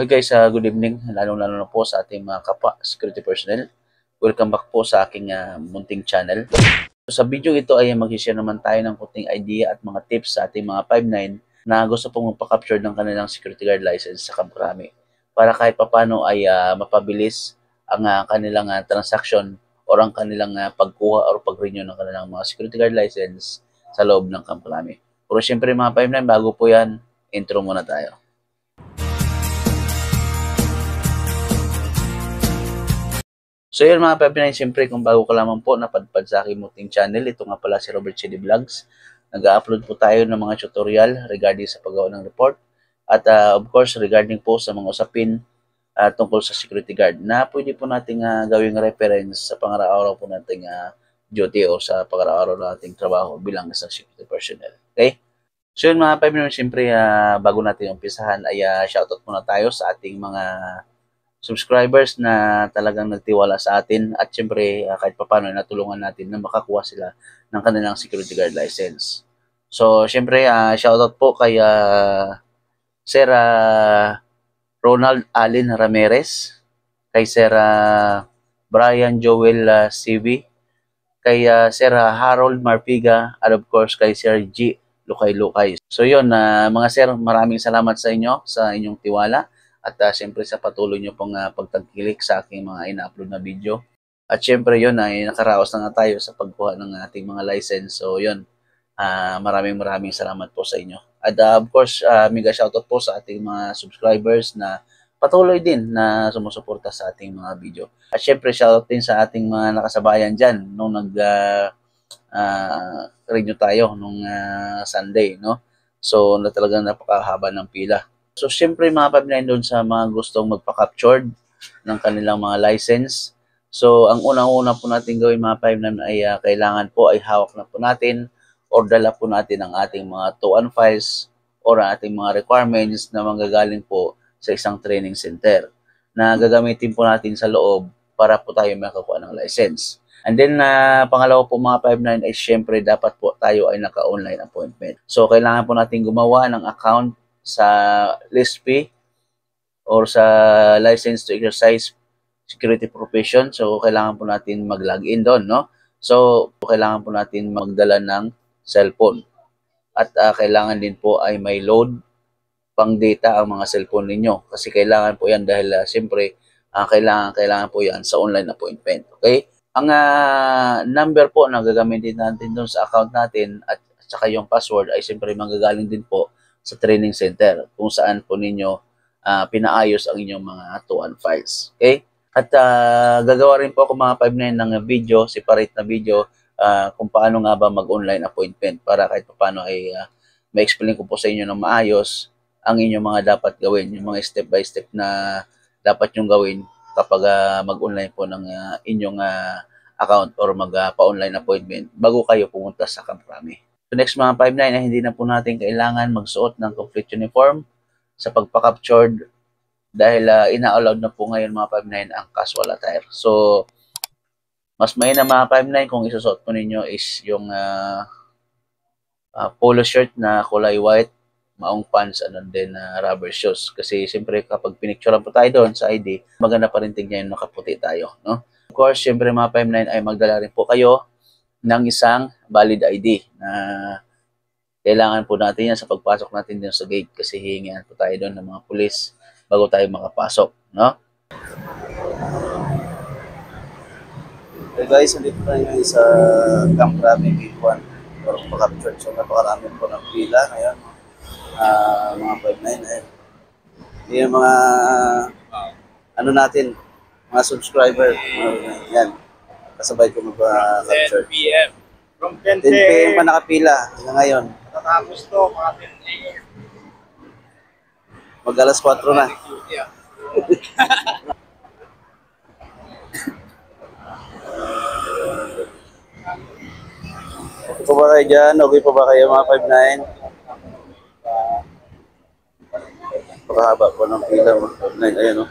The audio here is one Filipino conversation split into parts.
Okay guys, good evening. Lalo-lalo na po sa ating mga kapwa security personnel. Welcome back po sa aking munting channel. So, sa video ito ay mag-share naman tayo ng kunting idea at mga tips sa ating mga 5'9 na gusto pong magpa-capture ng kanilang security guard license sa Camp Crame. Para kahit papano ay mapabilis ang kanilang transaction o ang kanilang pagkuha o pag-renew ng kanilang mga security guard license sa loob ng Camp Crame. Pero syempre mga 5'9, bago po yan, intro muna tayo. So yun mga Pepinay, siyempre kung bago ka lamang po napadpad sa aking munting channel, ito nga pala si Robert Chidi Vlogs. Nag-upload po tayo ng mga tutorial regarding sa paggawa ng report at of course regarding po sa mga usapin tungkol sa security guard na pwede po nating gawing reference sa pang-araw-araw po nating duty o sa pang-araw-araw nating trabaho bilang isang security personnel. Okay? So yun mga Pepinay, siyempre bago natin umpisahan ay shoutout muna tayo sa ating mga subscribers na talagang nagtiwala sa atin at syempre kahit papaano natulungan natin na makakuha sila ng kanilang security guard license. So syempre shoutout po kay Sir Ronald Allen Ramirez, kay Sir Brian Joel CV, kay Sir Harold Marpiga, at of course kay Sir G. Lukay-Lukay. So yun mga sir, maraming salamat sa inyo sa inyong tiwala. At siyempre sa patuloy nyo pong pagtangkilik sa aking mga ina-upload na video. At siyempre yun ay nakaraos na nga tayo sa pagkuha ng ating mga license. So yun, maraming salamat po sa inyo. At of course, mega shoutout po sa ating mga subscribers na patuloy din na sumusuporta sa ating mga video. At siyempre shoutout din sa ating mga nakasabayan dyan nung nag-renew tayo nung Sunday, no? So na talagang napakahaba ng pila. So, syempre mga Pepinay doon sa mga gustong magpa-captured ng kanilang mga license. So, ang unang-una po natin gawin mga 5'9 ay kailangan po ay hawak na po natin or dala po natin ang ating mga 2-1 files or ating mga requirements na manggagaling po sa isang training center na gagamitin po natin sa loob para po tayo makakuha ng license. And then, pangalawa po mga 5'9 ay syempre dapat po tayo ay naka-online appointment. So, kailangan po natin gumawa ng account sa LISP or sa License to Exercise Security Profession. So, kailangan po natin mag-login doon, no? So, kailangan po natin magdala ng cellphone. At kailangan din po ay may load pang data ang mga cellphone ninyo. Kasi kailangan po yan dahil siyempre, kailangan po yan sa online appointment. Okay? Ang number po na gagamitin natin doon sa account natin at saka yung password ay siyempre manggagaling din po sa training center kung saan po ninyo pinaayos ang inyong mga 2-1 files. Okay? At gagawa rin po ako mga 5'9 ng video, separate na video kung paano nga ba mag-online appointment para kahit paano ay ma-explain ko po sa inyo ng maayos ang inyong mga dapat gawin, yung mga step by step na dapat nyong gawin kapag mag-online po ng inyong account or magpa-online appointment bago kayo pumunta sa Camp Crame. So next mga 5'9 ay hindi na po natin kailangan magsuot ng complete uniform sa pagpa-captured dahil ina-allowed na po ngayon mga 5'9 ang casual attire. So mas mainam mga 5'9 kung isusuot po ninyo is yung polo shirt na kulay white, maong pants, and then rubber shoes. Kasi siyempre kapag pinicturean po tayo doon sa ID, maganda pa rin tingnan yung nakaputi tayo, no? Of course, siyempre mga 5'9 ay magdala rin po kayo ng isang valid ID na kailangan po natin yan sa pagpasok natin din sa gate kasi hihingihan po tayo doon ng mga pulis bago tayo makapasok, no? Okay guys, nandito tayo ngayon sa Camp Crame Gate 1 or pa-capture. So napakarami po ng pila ngayon, mga 5'9 eh. Yung mga ano natin, mga subscriber, yan. Kasabay ko mag-capture. 10 p.m. From 10 p.m. pa nakapila hanggang ngayon. Natapos to, mga 10 a.m. Mag-alas 4 na. Okay pa ba kayo dyan? Okay pa ba kayo mga 5'9? Pakahaba po ng pila mga 5'9. Ayan o.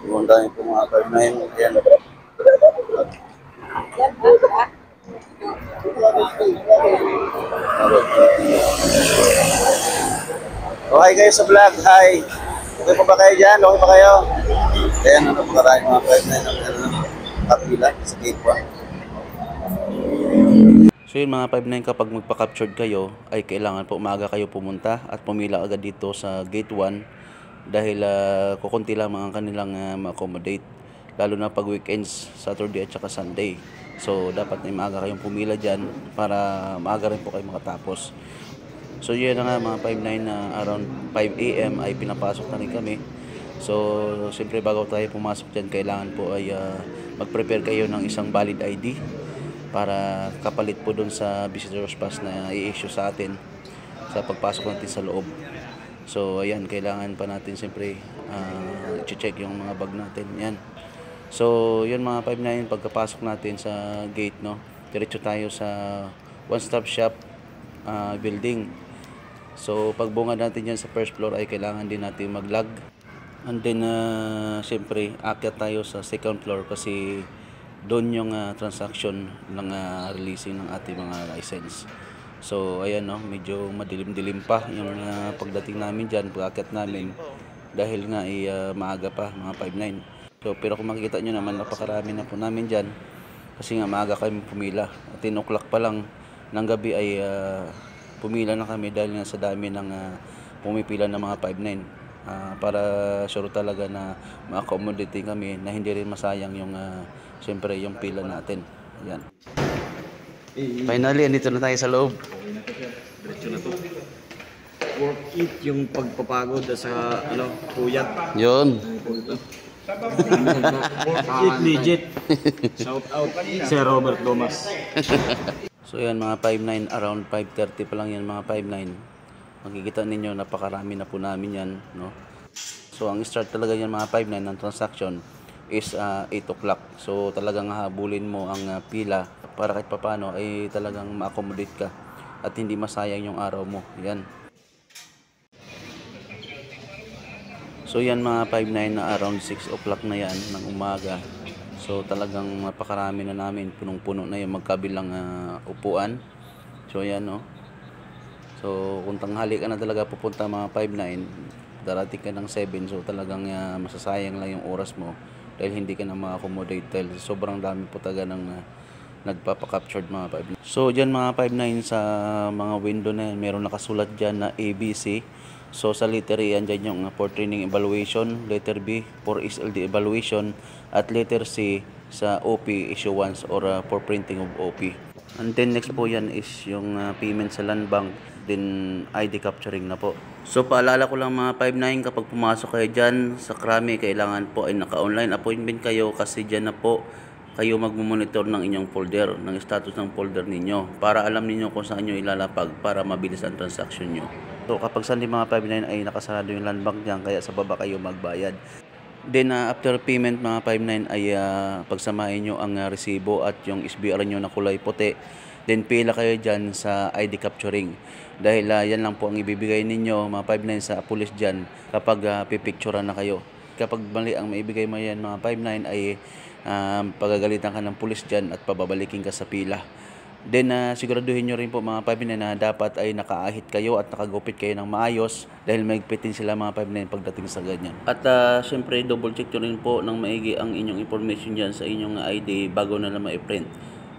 Pumunta niyo po mga 5'9. Ayan. Okay kayo sa vlog, hi. Okay pa ba kayo dyan? Okay pa kayo? Ayan, napakarami mga 5-9 ang kapila sa gate 1. So yun mga 5-9, kapag magpa-captured kayo, ay kailangan po umaga kayo pumunta at pumila agad dito sa gate 1 dahil kukunti lang mga kanilang ma-accommodate. Lalo na pag weekends, Saturday at saka Sunday. So dapat na maaga kayong pumila dyan para maaga rin po kayo makatapos. So yun na nga mga 5-9 na around 5 AM ay pinapasok na rin kami. So siyempre bago tayo pumasok dyan, kailangan po ay mag-prepare kayo ng isang valid ID para kapalit po dun sa visitor's pass na i-issue sa atin sa pagpasok natin sa loob. So ayan, kailangan pa natin siyempre i-check yung mga bag natin. Yan. So yun mga 5-9, pagkapasok natin sa gate, no, diretso tayo sa one-stop shop building. So pagbungad natin yan sa first floor ay kailangan din natin mag-log. And then siyempre akyat tayo sa second floor kasi doon yung transaction ng releasing ng ating mga license. So ayan, no, medyo madilim-dilim pa yung pagdating namin dyan, pag-akyat namin dahil nga maaga pa mga 5-9. So pero kung makikita nyo naman, napakarami na po namin dyan kasi nga maaga kami pumila. At 10 o'clock pa lang ng gabi ay pumila na kami dahil nga sa dami ng pumipila ng mga 5-9 para sure talaga na ma-accommodate kami na hindi rin masayang yung siyempre yung pila natin. Ayan. Finally, andito na tayo sa loob. Diretso na to. Worth it yung pagpapagod sa puyat. Yun. Worth it legit. Shout out Sir Robert Domas. So yan mga 5-9, around 5:30 pa lang yan mga 5-9. Makikita ninyo napakarami na po namin yan, no? So ang start talaga yan mga 5-9 ng transaction is 8 o'clock. So talagang habulin mo ang pila para kahit papano ay talagang ma-accommodate ka at hindi masayang yung araw mo. Yan. So yan mga 5-9 na around 6 o'clock na yan ng umaga. So talagang napakarami na namin, punong-puno na yung magkabilang upuan. So yan, no. So kung tanghali ka na talaga pupunta mga 5-9, darating ka ng 7, so talagang masasayang lang yung oras mo dahil hindi ka na ma-accommodate dahil sobrang dami po talaga ng nagpapa-captured mga 5-9. So dyan mga 5-9 sa mga window na yan, meron nakasulat dyan na ABC. So sa letter A yan dyan yung for training evaluation, letter B for SLD evaluation, at letter C sa OP issuance or for printing of OP. And then next po yan is yung payment sa land bank, then ID capturing na po. So paalala ko lang mga 5-9, kapag pumasok kayo dyan sa Krami, kailangan po ay naka-online appointment kayo kasi dyan na po kayo magmumonitor ng inyong folder, ng status ng folder ninyo para alam ninyo kung saan nyo ilalapag para mabilis ang transaction nyo. So kapag Sunday mga 5-9 ay nakasarado yung land bank dyan, kaya sa baba kayo magbayad. Then after payment mga 5-9 ay pagsamahin nyo ang resibo at yung SBR nyo na kulay puti. Then pila kayo dyan sa ID capturing. Dahil yan lang po ang ibibigay ninyo mga 5-9 sa police dyan kapag pipicturean na kayo. Kapag mali ang maibigay mo yan mga 5-9 ay pagagalitan ka ng police dyan at pababalikin ka sa pila. Then siguraduhin nyo rin po mga 5-9 na dapat ay nakaahit kayo at nakagupit kayo ng maayos dahil maigpitin sila mga 5-9 pagdating sa ganyan. At syempre double check nyo rin po ng maigi ang inyong information dyan sa inyong ID bago na lang ma-print.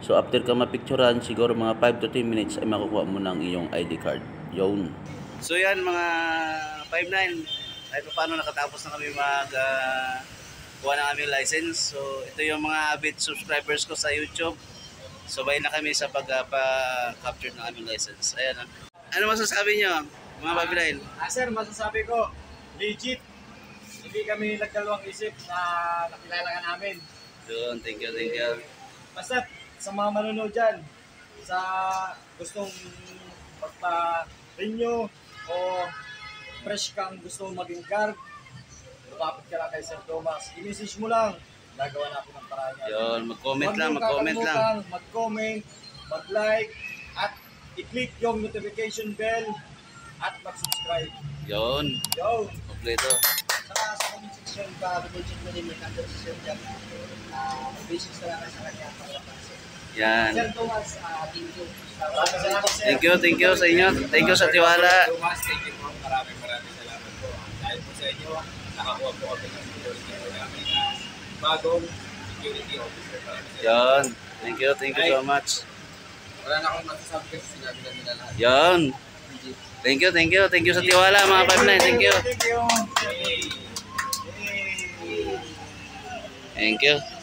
So after ka mapicturean, siguro mga 5 to 10 minutes ay makukuha mo ng iyong ID card. Yun. So yan mga 5-9, kahit paano nakatapos na kami kuha na kami license. So ito yung mga avid subscribers ko sa YouTube. Sabay na kami sa pagpa-capture ng aming license. Ayan. Ano masasabi nyo, mga 5-9? Sir, masasabi ko, legit. Hindi kami nagdalawang isip na nakilala ka namin. Yun, thank you, thank you. Basta sa mga manonood dyan, sa gustong magpa-renew o fresh kang gusto maging guard, lumapit ka lang kay Sir Thomas. I-message mo lang. Gagawa natin ng paraan yan. Yun, mag-comment lang. Mag-comment, mag-like, at i-click yung notification bell at mag-subscribe. Yun. Kompleto. Saka sa comment section ka, double check mo din yung number section dyan. Basics na lang sa kanya para mapansin. Yan. Sir Thomas, thank you. Maraming salamat, sir. Thank you sa inyo. Thank you sa tiwala. Thomas, thank you po. Maraming salamat po. Dahil po sa inyo, nakakuha po kami ng security po namin na bagong security officer. Yan. Thank you so much. Wala na akong masasabi kasi sinabi na nila lahat. Yan. Thank you sa tiwala mga 59. Thank you. Thank you. Thank you.